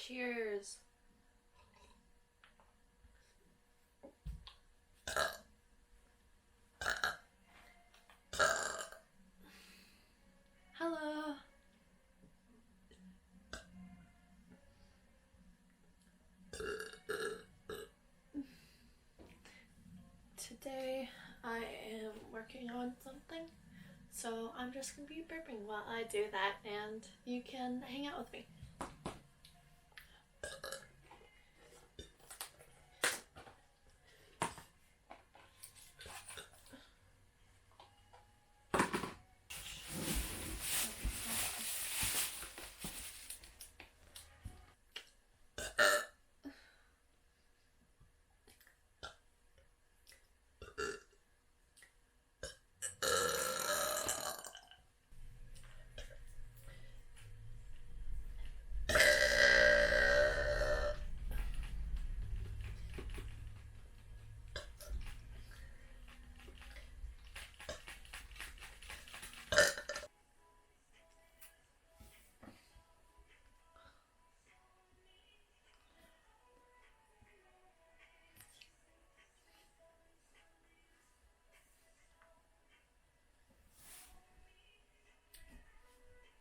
Cheers. Hello. Today I am working on something, so I'm just gonna be burping while I do that, and you can hang out with me.